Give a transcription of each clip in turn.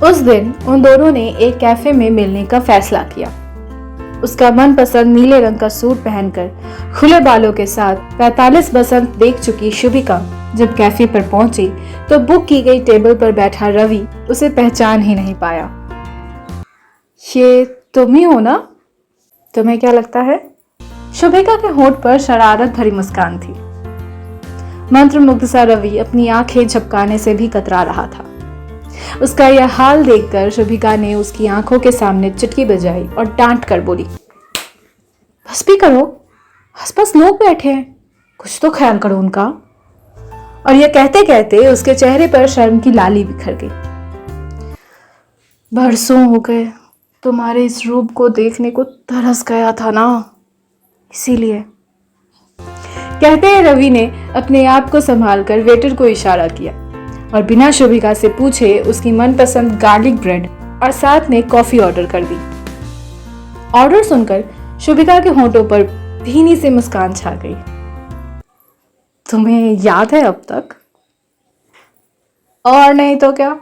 उस दिन उन दोनों ने एक कैफे में मिलने का फैसला किया। उसका मनपसंद नीले रंग का सूट पहनकर खुले बालों के साथ 45 बसंत देख चुकी शुभिका जब कैफे पर पहुंची तो बुक की गई टेबल पर बैठा रवि उसे पहचान ही नहीं पाया। ये तुम ही हो ना? तुम्हें क्या लगता है? शुभिका के होंठ पर शरारत भरी मुस्कान थी। मंत्रमुग्ध सा रवि अपनी आंखें झपकाने से भी कतरा रहा था। उसका यह हाल देखकर शुभिका ने उसकी आंखों के सामने चुटकी बजाई और डांट कर बोली, बस भी करो, आसपास लोग बैठे हैं, कुछ तो ख्याल करो उनका। और यह कहते कहते उसके चेहरे पर शर्म की लाली बिखर गई। बरसों हो गए तुम्हारे इस रूप को देखने को तरस गया था ना, इसीलिए। कहते रवि ने अपने आप को संभालकर वेटर को इशारा किया और बिना शुभिका से पूछे उसकी मनपसंद गार्लिक ब्रेड और साथ में कॉफी ऑर्डर कर दी। ऑर्डर सुनकर शुभिका के होंठों पर धीमी सी मुस्कान छा गई। तुम्हें याद है अब तक? और नहीं तो क्या,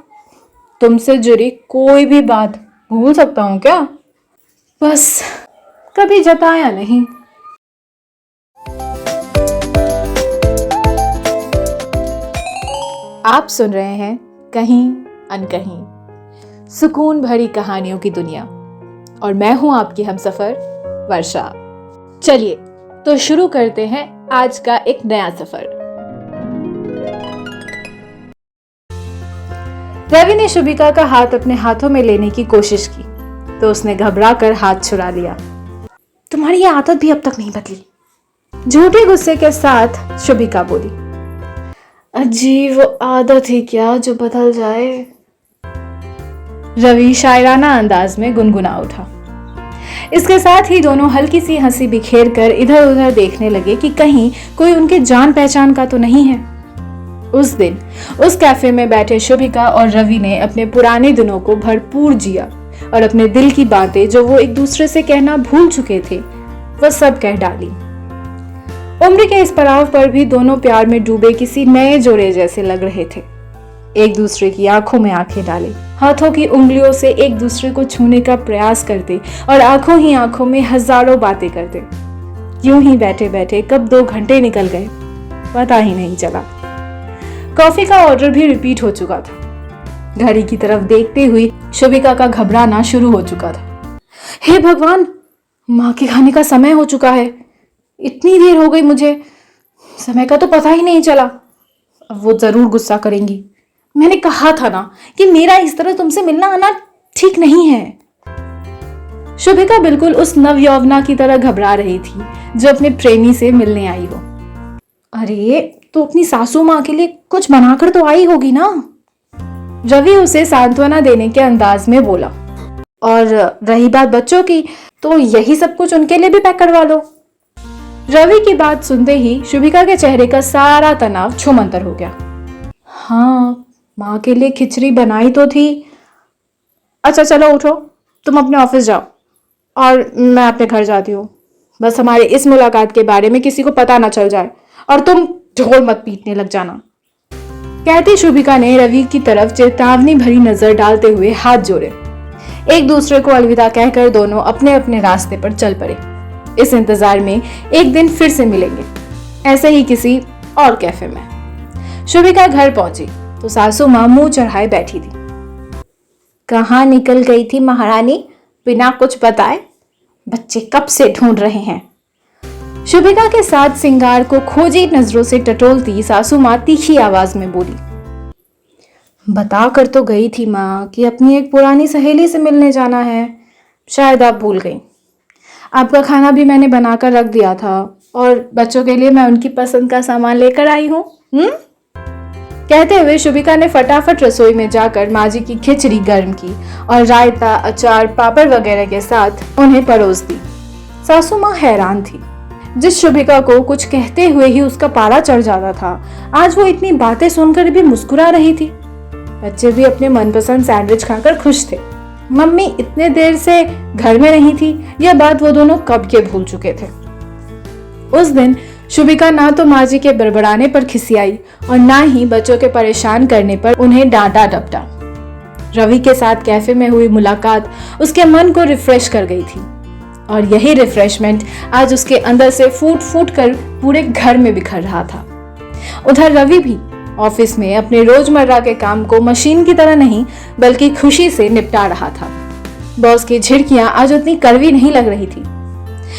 तुमसे जुड़ी कोई भी बात भूल सकता हूं क्या? बस कभी जताया नहीं। आप सुन रहे हैं कहीं अनकहीं, सुकून भरी कहानियों की दुनिया, और मैं हूं आपकी हमसफर वर्षा। चलिए तो शुरू करते हैं आज का एक नया सफर। रवि ने शुभिका का हाथ अपने हाथों में लेने की कोशिश की तो उसने घबरा कर हाथ छुड़ा लिया। तुम्हारी ये आदत भी अब तक नहीं बदली, झूठे गुस्से के साथ शुभिका बोली। अजीब वो आदत ही क्या जो बदल जाए। रवि शायराना अंदाज में गुनगुना उठा। इसके साथ ही दोनों हल्की सी हंसी बिखेर कर इधर उधर देखने लगे कि कहीं कोई उनके जान पहचान का तो नहीं है। उस दिन उस कैफे में बैठे शुभिका और रवि ने अपने पुराने दिनों को भरपूर जिया और अपने दिल की बातें जो वो एक दूसरे से कहना भूल चुके थे वह सब कह डाली। उम्र के इस पड़ाव पर भी दोनों प्यार में डूबे किसी नए जोड़े जैसे लग रहे थे। एक दूसरे की आंखों में आंखें डाले, हाथों की उंगलियों से एक दूसरे को छूने का प्रयास करते और आंखों ही आंखों में हजारों बातें करते। यूं ही बैठे बैठे कब 2 घंटे निकल गए पता ही नहीं चला। कॉफी का ऑर्डर भी रिपीट हो चुका था। घड़ी की तरफ देखते हुए शुभिका का घबराना शुरू हो चुका था। हे भगवान, माँ के खाने का समय हो चुका है, इतनी देर हो गई, मुझे समय का तो पता ही नहीं चला। अब वो जरूर गुस्सा करेंगी। मैंने कहा था ना कि मेरा इस तरह तुमसे मिलना आना ठीक नहीं है। शुभिका बिल्कुल उस नवयौवना की तरह घबरा रही थी जो अपने प्रेमी से मिलने आई हो। अरे तो अपनी सासू माँ के लिए कुछ बनाकर तो आई होगी ना। रवि उसे सांत्वना देने के अंदाज में बोला। और रही बात बच्चों की, तो यही सब कुछ उनके लिए भी पैक करवा लो। रवि की बात सुनते ही शुभिका के चेहरे का सारा तनाव छूमंतर हो गया। हाँ, माँ के लिए खिचड़ी बनाई तो थी। अच्छा चलो उठो, तुम अपने ऑफिस जाओ और मैं अपने घर जाती हूँ। बस हमारे इस मुलाकात के बारे में किसी को पता ना चल जाए और तुम ढोल मत पीटने लग जाना। कहती शुभिका ने रवि की तरफ चेतावनी भरी नजर डालते हुए हाथ जोड़े। एक दूसरे को अलविदा कहकर दोनों अपने अपने रास्ते पर चल पड़े। इस इंतजार में एक दिन फिर से मिलेंगे, ऐसे ही किसी और कैफे में। शुभिका घर पहुंची तो सासू माँ मुंह चढ़ाए बैठी थी। कहाँ निकल गई थी महारानी बिना कुछ बताए? बच्चे कब से ढूंढ रहे हैं। शुभिका के साथ सिंगार को खोजी नजरों से टटोलती सासू माँ तीखी आवाज में बोली। बता कर तो गई थी माँ कि अपनी एक पुरानी सहेली से मिलने जाना है, शायद आप भूल गई। आपका खाना भी मैंने बनाकर रख दिया था और बच्चों के लिए मैं उनकी पसंद का सामान लेकर आई हूँ। कहते हुए शुभिका ने फटाफट रसोई में जाकर माँ जी की खिचड़ी गर्म की और रायता, अचार, पापड़ वगैरह के साथ उन्हें परोस दी। सासू माँ हैरान थी। जिस शुभिका को कुछ कहते हुए ही उसका पारा चढ़ जाता था, आज वो इतनी बातें सुनकर भी मुस्कुरा रही थी। बच्चे भी अपने मनपसंद सैंडविच खाकर खुश थे। मम्मी इतने देर से घर में नहीं थी, यह बात वो दोनों कब के भूल चुके थे। उस दिन शुभिका ना तो माँ जी के बड़बड़ाने पर खिसियाई और ना ही बच्चों के परेशान करने पर उन्हें डांटा डपटा। रवि के साथ कैफे में हुई मुलाकात उसके मन को रिफ्रेश कर गई थी और यही रिफ्रेशमेंट आज उसके अंदर से फूट फूट कर पूरे घर में बिखर रहा था। उधर रवि भी ऑफिस में अपने रोजमर्रा के काम को मशीन की तरह नहीं बल्कि खुशी से निपटा रहा था। बॉस की झिड़कियां आज उतनी कड़वी नहीं लग रही थी।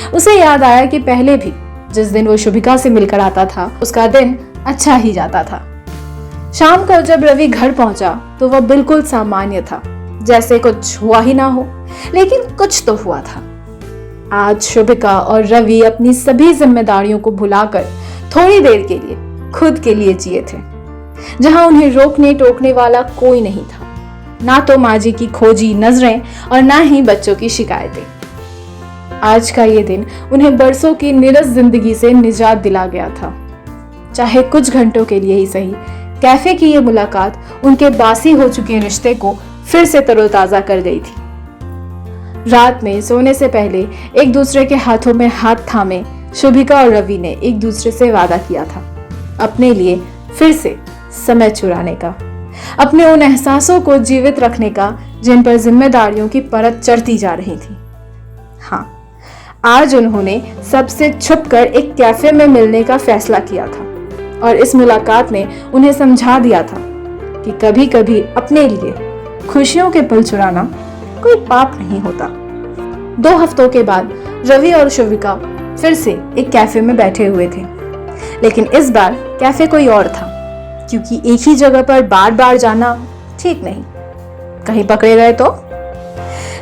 उसे याद आया कि पहले भी जिस दिन वो शुभिका से मिलकर आता था उसका दिन अच्छा ही जाता था। शाम को जब रवि घर पहुंचा तो वह बिल्कुल सामान्य था, जैसे कुछ हुआ ही ना हो, लेकिन कुछ तो हुआ था। आज शुभिका और रवि अपनी सभी जिम्मेदारियों को भुलाकर थोड़ी देर के लिए खुद के लिए जिए थे, जहां उन्हें रोकने टोकने वाला कोई नहीं था, ना तो माँ जी की खोजी नजरें और ना ही बच्चों की शिकायतें। आज का ये दिन उन्हें बरसों की नीरस जिंदगी से निजात दिला गया था। चाहे कुछ घंटों के लिए ही सही, कैफे की ये मुलाकात उनके बासी हो चुके रिश्ते को फिर से तरोताजा कर गई थी। रात में सोने से पहले एक दूसरे के हाथों में हाथ थामे शुभिका और रवि ने एक दूसरे से वादा किया था अपने लिए फिर से समय चुराने का, अपने उन एहसासों को जीवित रखने का जिन पर जिम्मेदारियों की परत चढ़ती जा रही थी। हाँ, आज उन्होंने सबसे छुपकर एक कैफे में मिलने का फैसला किया था और इस मुलाकात ने उन्हें समझा दिया था कि कभी कभी अपने लिए खुशियों के पल चुराना कोई पाप नहीं होता। 2 हफ्तों के बाद रवि और शुभिका फिर से एक कैफे में बैठे हुए थे, लेकिन इस बार कैफे कोई और था, क्योंकि एक ही जगह पर बार बार जाना ठीक नहीं, कहीं पकड़े गए तो।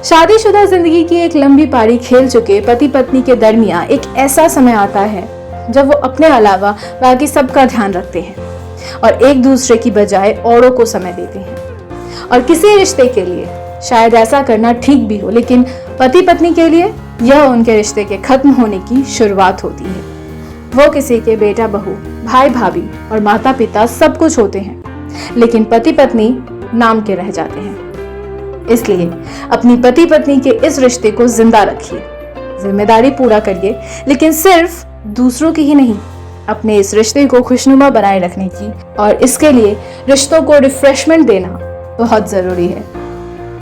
शादीशुदा जिंदगी की एक लंबी पारी खेल चुके पति पत्नी के दरमियान एक ऐसा समय आता है जब वो अपने अलावा बाकी सबका ध्यान रखते हैं और एक दूसरे की बजाय औरों को समय देते हैं। और किसी रिश्ते के लिए शायद ऐसा करना ठीक भी हो, लेकिन पति पत्नी के लिए यह उनके रिश्ते के खत्म होने की शुरुआत होती है। वो किसी के बेटा बहू, भाई भाभी और माता पिता सब कुछ होते हैं, लेकिन पति पत्नी नाम के रह जाते हैं। इसलिए अपनी पति पत्नी के इस रिश्ते को जिंदा रखिए, जिम्मेदारी पूरा करिए, लेकिन सिर्फ दूसरों की ही नहीं, अपने इस रिश्ते को खुशनुमा बनाए रखने की। और इसके लिए रिश्तों को रिफ्रेशमेंट देना बहुत जरूरी है।